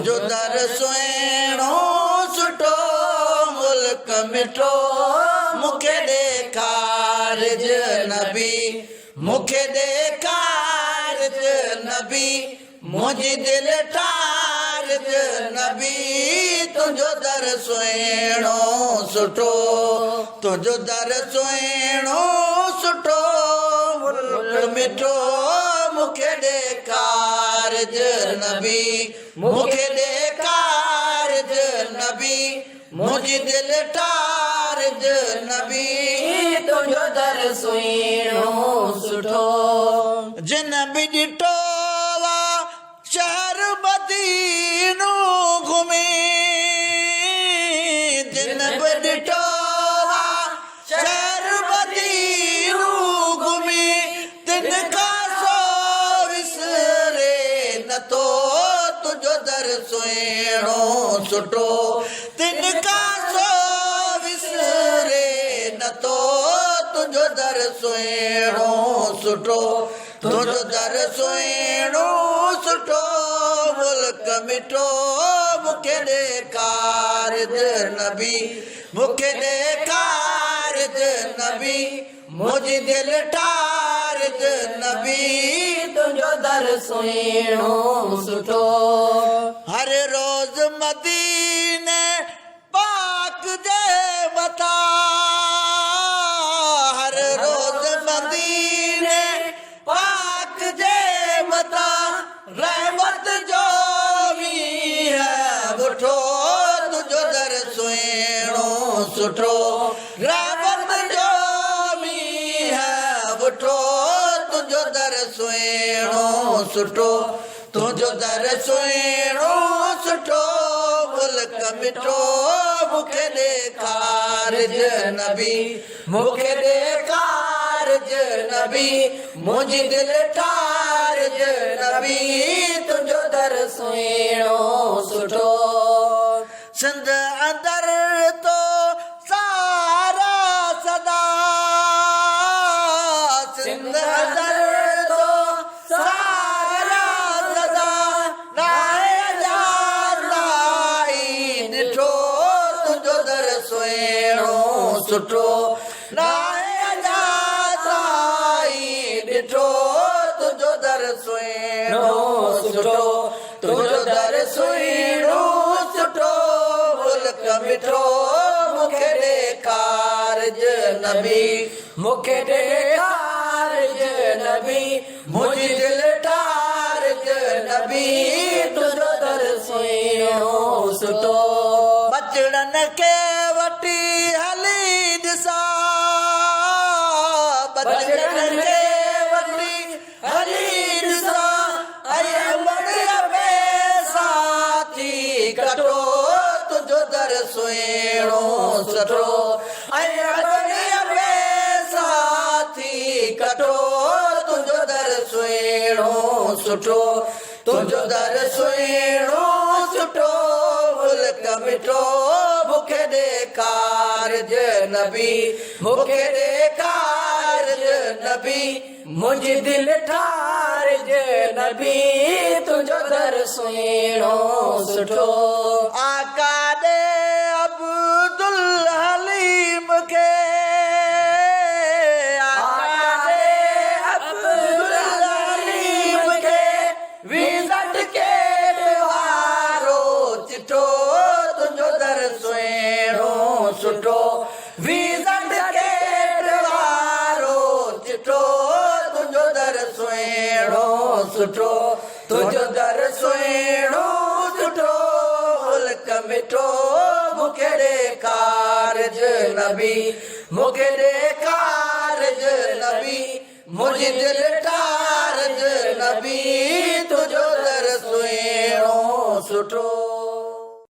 तुझो दर सुहिणो सुठो मुल्क मिठो मूंखे ॾेखारिज नबी मूंखे ॾेखारिज नबी मुंहिंजी दिलि ठारिज नबी तुंहिंजो दर सुहिणो सुठो तुंहिंजो दर सुहिणो सुठो मुल्क मिठो मूंखे ॾेखारिज नबी मूंखे ॾेखारिज नबी मुंहिंजी दिलि ठारिज नबी तुंहिंजो दर सुहिणो सुठो जिन बि ॾिठो शहर मदीनो घुमी जिन बि ॾिठो शहर मदीनो घुमी तिन खां सो विसरे नथो तुंहिंजो दर सुहिणो सुठो तिन खां सो विसरे नथो तुंहिंजो दर सुहिणो सुठो तुंहिंजो दर सुहिणो सुठो मुल्क मिठो मूंखे ॾेखारिज नबी मूंखे ॾेखारिज नबी मुंहिंजी दिलि ठारिज नबी तुंहिंजो दर सुहिणो सुठो हर रोज़ मदीने पाक जे मथां हर रोज़ मदीने पाक जे मथां रहमत जो मींहुं वठो तुंहिंजो दर सुहिणो सुठो रहमत जो मींहुं वठो तुंहिंजो दर सुहिणो सुठो तुंहिंजो दर सुहिणो सुठो मुल्क मिठो मूंखे ॾेखारिज नबी मूंखे ॾेखारिज नबी मुंहिंजी दिलि ठारिज नबी तुंहिंजो दर सुहिणो सुठो सिंध अंदर तो सारा सदा सिंध अंदर तो सारा सदा राय लाई ॾिठो तुंहिंजो दर सुहिणो सुठो राय लाई ॾिठो तुंहिंजो दर सुहिणो सुठो तुंहिंजो दर सुहिणो सुठो मुल्क मिठो मूंखे ॾेखारिज नबी मूंखे ॾेखारिज नबी मुंहिंजी दिलि ठारिज नबी तुंहिंजो दर सुहिणो सुठो बचड़नि खे वठी हली ॾिसां बचड़नि खे वठी हली ॾिसां साथी कटो तुंहिंजो दर सुहिणो सुठो साथी कटो तुंहिंजो दर सुहिणो सुठो तुंहिंजो दर सुहिणो सुठो मुल्क मिठो मूंखे ॾेखारिज नबी मूंखे ॾेखारिज नबी मुंहिंजी दिलि ठारिज नबी तुंहिंजो दर सुहिणो सुठो आका ॾे अब्दुल हलीम खे आका ॾे अब्दुल हलीम खे विज़त के वारो चिठो तुंहिंजो दर सुहिणो सुठो विज़त के वारो चिठो तुंहिंजो दर सुहिणो सुठो तुंहिंजो दर सुहिणो सुठो मुल्क मिठो मूंखे ॾेखारिज नबी मूंखे ॾेखारिज नबी मुंहिंजी दिलि